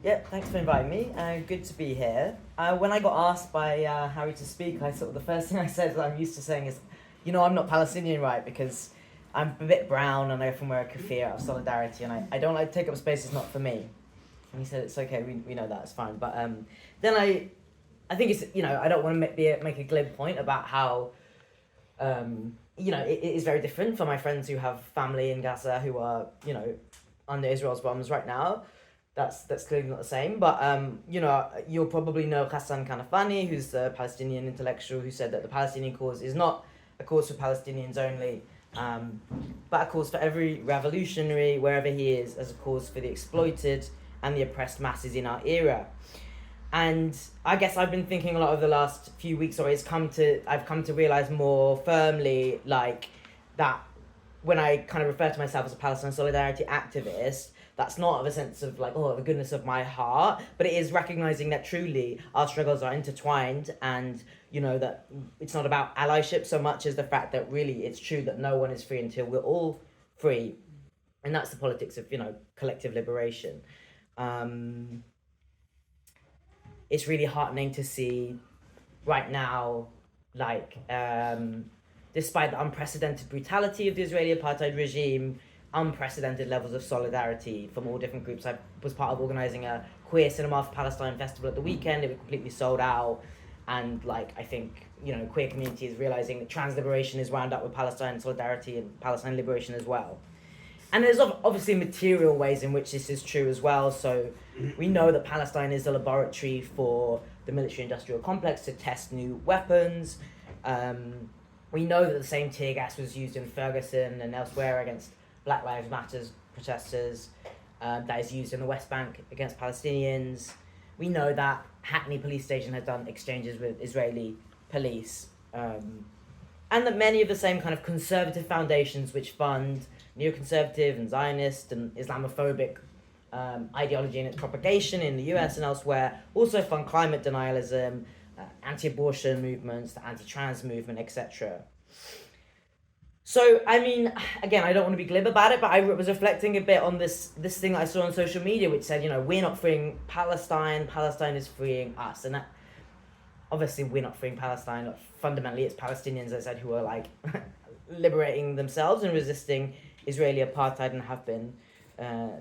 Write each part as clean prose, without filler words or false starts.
Yeah, thanks for inviting me. Good to be here. When I got asked by Harry to speak, the first thing I said that I'm used to saying is, I'm not Palestinian, right? Because I'm a bit brown and I often wear a keffiyeh out of solidarity, and I don't like to take up space. It's not for me. And he said it's okay. We know that, it's fine. But then I think it's I don't want to make a glib point about how it is very different for my friends who have family in Gaza who are under Israel's bombs right now. That's clearly not the same. But you'll probably know Hassan Kanafani, who's the Palestinian intellectual who said that the Palestinian cause is not a cause for Palestinians only, but a cause for every revolutionary, wherever he is, as a cause for the exploited and the oppressed masses in our era. And I guess I've been thinking a lot over the last few weeks, or I've come to realize more firmly, like, that when I kind of refer to myself as a Palestine solidarity activist, that's not of a sense of like, oh, the goodness of my heart, but it is recognizing that truly our struggles are intertwined, and that it's not about allyship so much as the fact that really it's true that no one is free until we're all free, and that's the politics of collective liberation. It's really heartening to see right now, like, despite the unprecedented brutality of the Israeli apartheid regime, unprecedented levels of solidarity from all different groups. I was part of organising a queer cinema for Palestine festival at the weekend. It was completely sold out, and I think queer community is realising that trans liberation is wound up with Palestine solidarity and Palestine liberation as well. And there's obviously material ways in which this is true as well. So we know that Palestine is a laboratory for the military-industrial complex to test new weapons. We know that the same tear gas was used in Ferguson and elsewhere against Black Lives Matter protesters, that is used in the West Bank against Palestinians. We know that Hackney police station has done exchanges with Israeli police. And that many of the same kind of conservative foundations which fund neoconservative and Zionist and Islamophobic ideology and its propagation in the US and elsewhere also fund climate denialism, anti-abortion movements, the anti-trans movement, etc. So, I mean, again, I don't want to be glib about it, but I was reflecting a bit on this thing I saw on social media which said, we're not freeing Palestine, Palestine is freeing us. And that, obviously, we're not freeing Palestine. Fundamentally, it's Palestinians, as I said, who are liberating themselves and resisting Israeli apartheid and have been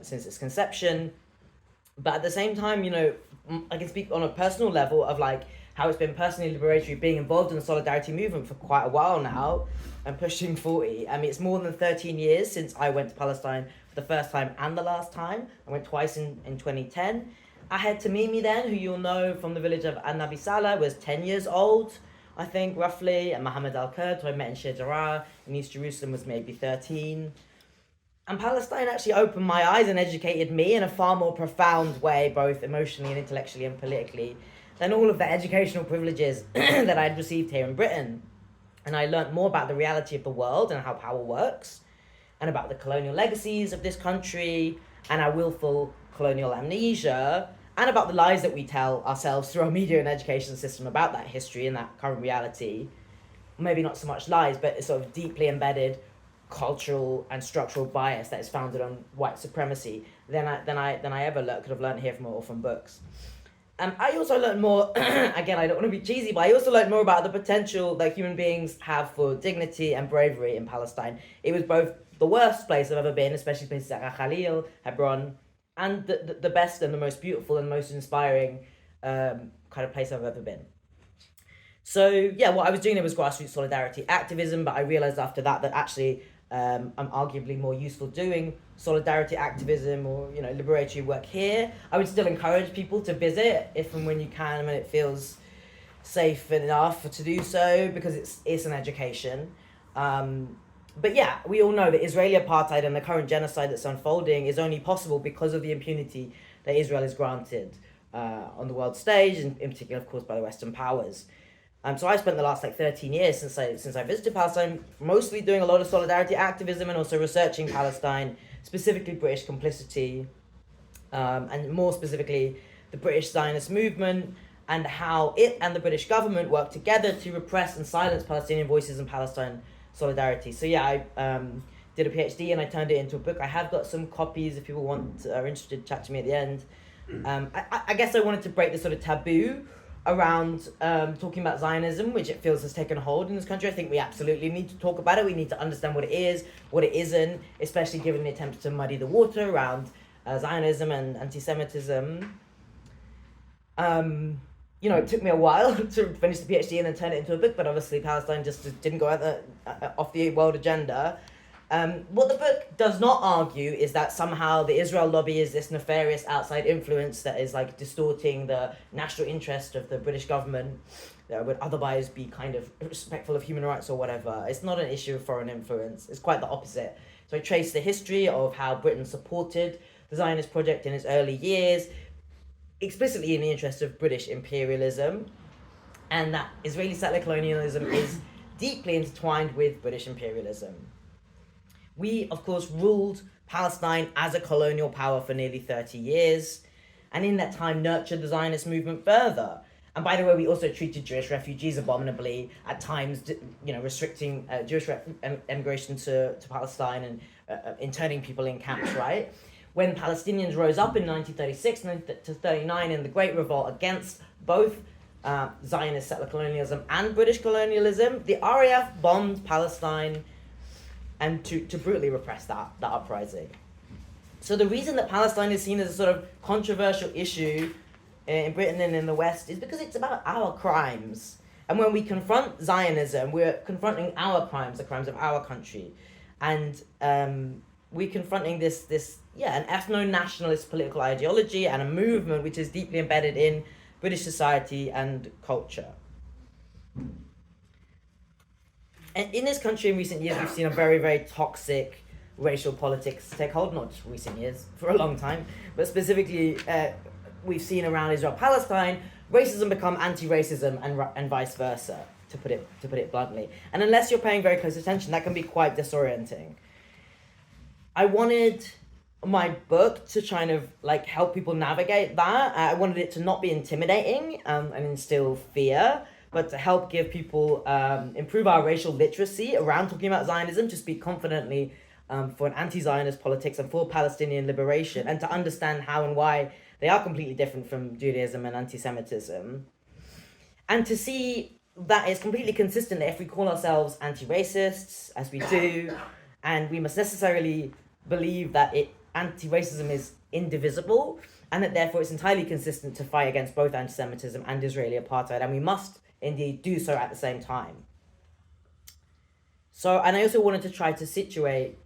since its conception. But at the same time, I can speak on a personal level of how it's been personally liberatory being involved in the solidarity movement for quite a while now. I'm pushing 40. I mean, it's more than 13 years since I went to Palestine for the first time and the last time. I went twice in 2010. Ahed Tamimi then, who you'll know from the village of Nabi Salah, was 10 years old, I think, roughly. And Mohammed Al-Kurd, who I met in Sheikh in East Jerusalem, was maybe 13. And Palestine actually opened my eyes and educated me in a far more profound way, both emotionally and intellectually and politically, than all of the educational privileges that I'd received here in Britain. And I learnt more about the reality of the world and how power works, and about the colonial legacies of this country and our willful colonial amnesia, and about the lies that we tell ourselves through our media and education system about that history and that current reality. Maybe not so much lies, but it's sort of deeply embedded cultural and structural bias that is founded on white supremacy than I ever could have learned here from orphan books. And I also learned more, again, I don't want to be cheesy, but I also learned more about the potential that human beings have for dignity and bravery in Palestine. It was both the worst place I've ever been, especially places like Khalil, Hebron, and the best and the most beautiful and most inspiring kind of place I've ever been. So, yeah, what I was doing there was grassroots solidarity activism, but I realized after that actually I'm arguably more useful doing solidarity activism or liberatory work here. I would still encourage people to visit if and when you can, when it feels safe enough to do so, because it's an education. But yeah, we all know that Israeli apartheid and the current genocide that's unfolding is only possible because of the impunity that Israel is granted on the world stage, and in particular, of course, by the Western powers. So I spent the last 13 years since I visited Palestine, mostly doing a lot of solidarity activism and also researching Palestine, specifically British complicity, and more specifically the British Zionist movement, and how it and the British government work together to repress and silence Palestinian voices in Palestine solidarity. So yeah, I did a PhD and I turned it into a book. I have got some copies if people are interested, chat to me at the end. I guess I wanted to break the sort of taboo around talking about Zionism, which it feels has taken hold in this country. I think we absolutely need to talk about it. We need to understand what it is, what it isn't, especially given the attempts to muddy the water around Zionism and anti-Semitism. It took me a while to finish the PhD and then turn it into a book, but obviously Palestine just didn't go off the world agenda. What the book does not argue is that somehow the Israel lobby is this nefarious outside influence that is like distorting the national interest of the British government that would otherwise be kind of respectful of human rights or whatever. It's not an issue of foreign influence. It's quite the opposite. So I trace the history of how Britain supported the Zionist project in its early years, explicitly in the interest of British imperialism, and that Israeli settler colonialism is deeply intertwined with British imperialism. We, of course, ruled Palestine as a colonial power for nearly 30 years, and in that time nurtured the Zionist movement further. And by the way, we also treated Jewish refugees abominably, at times, restricting Jewish emigration to Palestine and interning people in camps, right? When Palestinians rose up in 1936 to 39 in the Great Revolt against both Zionist settler colonialism and British colonialism, the RAF bombed Palestine and to brutally repress that uprising. So the reason that Palestine is seen as a sort of controversial issue in Britain and in the West is because it's about our crimes. And when we confront Zionism, we're confronting our crimes, the crimes of our country. And we're confronting this an ethno-nationalist political ideology and a movement which is deeply embedded in British society and culture. And in this country in recent years, we've seen a very, very toxic racial politics take hold, not just recent years, for a long time, but specifically we've seen around Israel-Palestine, racism become anti-racism and vice versa, to put it bluntly. And unless you're paying very close attention, that can be quite disorienting. I wanted my book to kind of like help people navigate that. I wanted it to not be intimidating and instill fear, but to help give people improve our racial literacy around talking about Zionism, to speak confidently for an anti-Zionist politics and for Palestinian liberation, and to understand how and why they are completely different from Judaism and anti-Semitism, and to see that it's completely consistent that if we call ourselves anti-racists, as we do, and we must necessarily believe that anti-racism is indivisible, and that therefore it's entirely consistent to fight against both anti-Semitism and Israeli apartheid, and we must indeed do so at the same time. So, and I also wanted to try to situate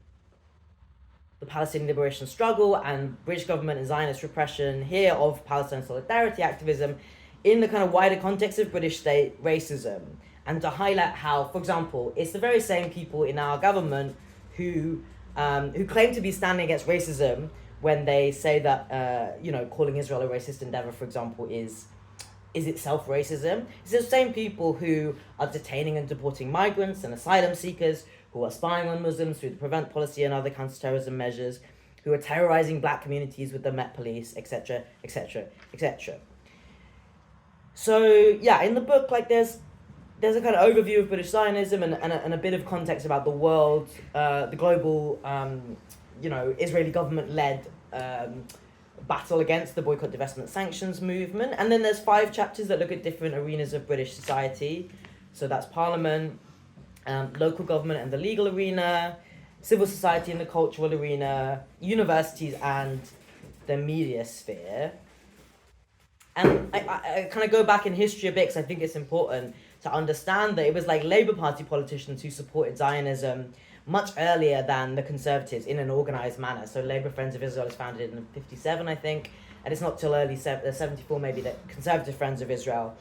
the Palestinian liberation struggle and British government and Zionist repression here of Palestine solidarity activism in the kind of wider context of British state racism, and to highlight how, for example, it's the very same people in our government who claim to be standing against racism when they say that calling Israel a racist endeavor, for example, is itself racism. It's the same people who are detaining and deporting migrants and asylum seekers, who are spying on Muslims through the Prevent policy and other counter-terrorism measures, who are terrorizing black communities with the Met Police, etc., etc., etc. So yeah, in the book, like there's a kind of overview of British Zionism and a bit of context about the world, the global, Israeli government-led battle against the boycott, divestment, sanctions movement. And then there's 5 chapters that look at different arenas of British society. So that's Parliament, local government and the legal arena, civil society and the cultural arena, universities and the media sphere. And I kind of go back in history a bit because I think it's important to understand that it was like Labour Party politicians who supported Zionism much earlier than the Conservatives in an organised manner. So Labour Friends of Israel is founded in 1957, I think, and it's not till early 74 maybe that Conservative Friends of Israel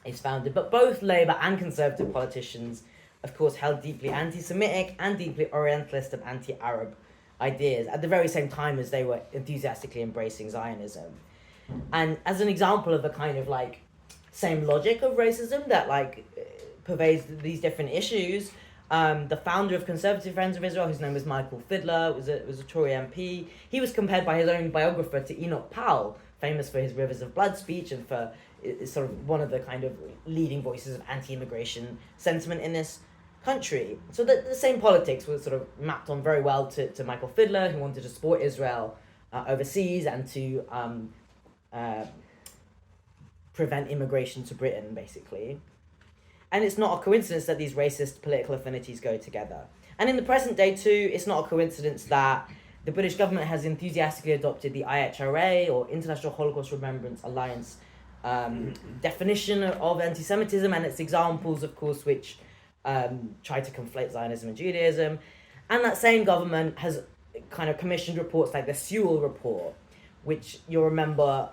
is founded. But both Labour and Conservative politicians, of course, held deeply anti-Semitic and deeply Orientalist and anti-Arab ideas at the very same time as they were enthusiastically embracing Zionism. And as an example of the kind of like same logic of racism that like pervades these different issues, the founder of Conservative Friends of Israel, whose name was Michael Fidler, was a Tory MP. He was compared by his own biographer to Enoch Powell, famous for his Rivers of Blood speech and for sort of one of the kind of leading voices of anti-immigration sentiment in this country. So the same politics was sort of mapped on very well to Michael Fidler, who wanted to support Israel overseas and to prevent immigration to Britain, basically. And it's not a coincidence that these racist political affinities go together. And in the present day too, it's not a coincidence that the British government has enthusiastically adopted the IHRA, or International Holocaust Remembrance Alliance, definition of anti-Semitism and its examples, of course, which try to conflate Zionism and Judaism. And that same government has kind of commissioned reports like the Sewell Report, which you'll remember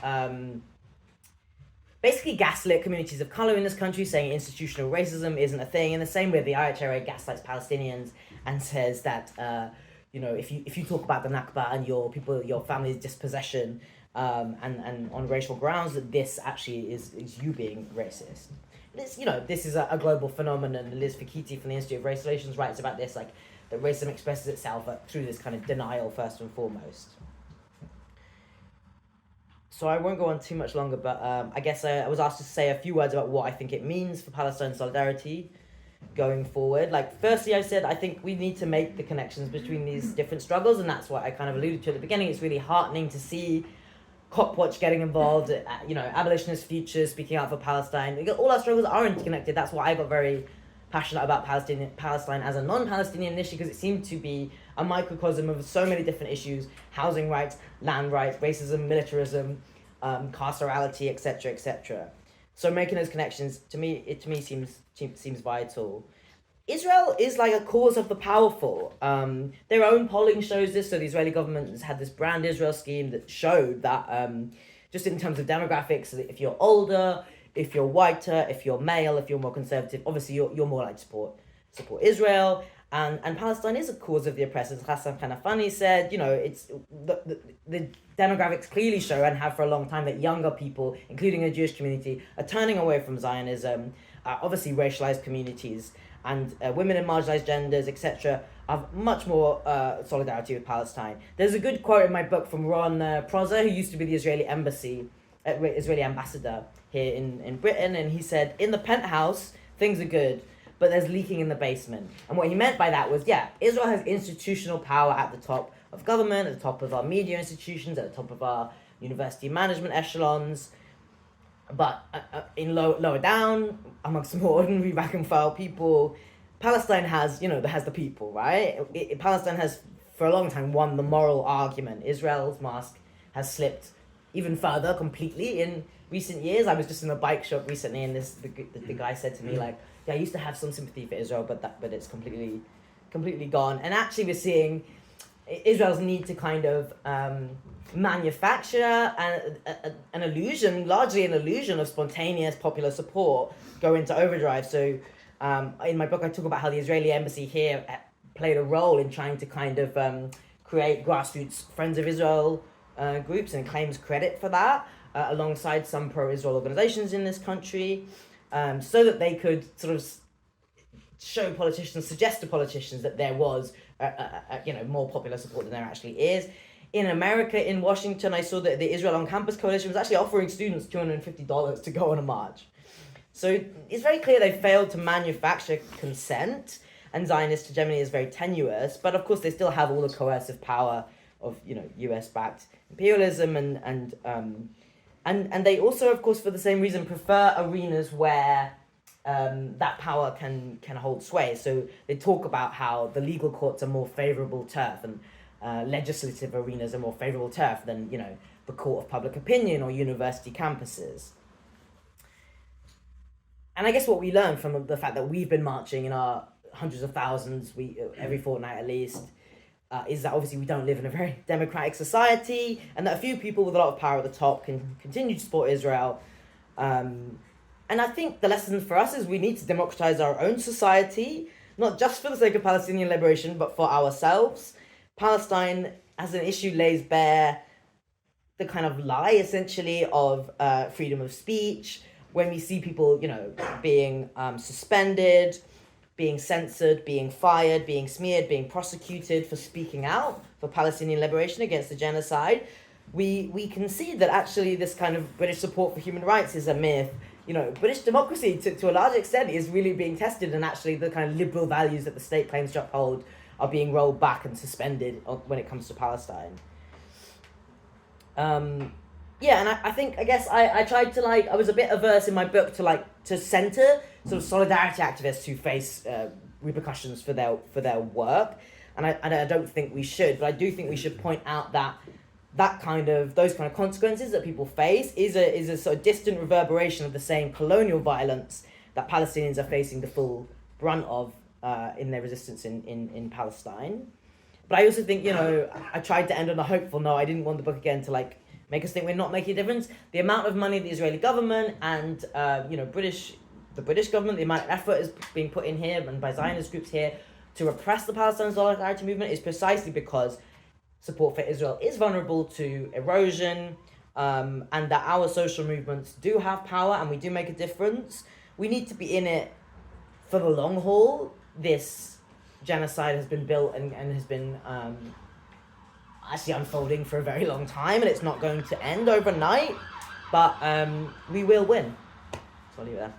basically gaslit communities of color in this country, saying institutional racism isn't a thing. In the same way, the IHRA gaslights Palestinians and says that if you talk about the Nakba and your family's dispossession and on racial grounds, that this actually is you being racist. This is a global phenomenon. Liz Fikiti from the Institute of Race Relations writes about this, like that racism expresses itself through this kind of denial first and foremost. So I won't go on too much longer, but I guess I was asked to say a few words about what I think it means for Palestine solidarity going forward. Like, firstly, I said I think we need to make the connections between these different struggles, and that's what I kind of alluded to at the beginning. It's really heartening to see Copwatch getting involved, Abolitionist Futures speaking out for Palestine. All our struggles are interconnected. That's why I got very passionate about Palestine as a non-Palestinian initiative, because it seemed to be a microcosm of so many different issues: housing rights, land rights, racism, militarism, carcerality, etc., etc. So making those connections to me seems vital. Israel is like a cause of the powerful. Their own polling shows this. So the Israeli government has had this Brand Israel scheme that showed that just in terms of demographics, if you're older, if you're whiter, if you're male, if you're more conservative, obviously you're more likely to support Israel. And Palestine is a cause of the oppressors. Hassan Kanafani said, it's the demographics clearly show and have for a long time that younger people, including the Jewish community, are turning away from Zionism. Obviously, racialized communities and women and marginalized genders, etc., have much more solidarity with Palestine. There's a good quote in my book from Ron Prozer, who used to be the Israeli ambassador here in Britain, and he said, in the penthouse, things are good, but there's leaking in the basement. And what he meant by that was, Israel has institutional power at the top of government, at the top of our media institutions, at the top of our university management echelons, but in lower down, amongst more ordinary rank and file people, Palestine has the people, right? Palestine has, for a long time, won the moral argument. Israel's mask has slipped even further completely in recent years. I was just in a bike shop recently, and the guy said to me, like, I used to have some sympathy for Israel, but it's completely gone. And actually, we're seeing Israel's need to kind of manufacture an illusion, largely an illusion of spontaneous popular support, go into overdrive. So in my book, I talk about how the Israeli embassy here played a role in trying to kind of create grassroots Friends of Israel groups, and claims credit for that, alongside some pro-Israel organizations in this country, so that they could sort of suggest to politicians that there was more popular support than there actually is. In America, in Washington, I saw that the Israel on Campus Coalition was actually offering students $250 to go on a march. So it's very clear they failed to manufacture consent, and Zionist hegemony is very tenuous, but of course they still have all the coercive power of US-backed imperialism, and they also, of course, for the same reason, prefer arenas where that power can hold sway. So they talk about how the legal courts are more favorable turf, and legislative arenas are more favorable turf than the court of public opinion or university campuses. And I guess what we learned from the fact that we've been marching in our hundreds of thousands every fortnight at least, is that obviously we don't live in a very democratic society, and that a few people with a lot of power at the top can continue to support Israel. And I think the lesson for us is we need to democratize our own society, not just for the sake of Palestinian liberation, but for ourselves. Palestine, as an issue, lays bare the kind of lie, essentially, of freedom of speech. When we see people, being suspended, being censored, being fired, being smeared, being prosecuted for speaking out for Palestinian liberation against the genocide, we can see that actually this kind of British support for human rights is a myth. British democracy, to a large extent, is really being tested, and actually the kind of liberal values that the state claims to uphold are being rolled back and suspended when it comes to Palestine. Yeah, and I guess I tried to like, I was a bit averse in my book to center sort of solidarity activists who face repercussions for their work, and I don't think we should, but I do think we should point out that those kind of consequences that people face is a sort of distant reverberation of the same colonial violence that Palestinians are facing the full brunt of in their resistance in Palestine. But I also think, I tried to end on a hopeful note. I didn't want the book again to like make us think we're not making a difference. The amount of money the Israeli government and the British government, the amount of effort is being put in here and by Zionist groups here to repress the Palestine solidarity movement is precisely because support for Israel is vulnerable to erosion, and that our social movements do have power and we do make a difference. We need to be in it for the long haul. This genocide has been built and has been actually unfolding for a very long time, and it's not going to end overnight, but we will win. So I'll leave it there.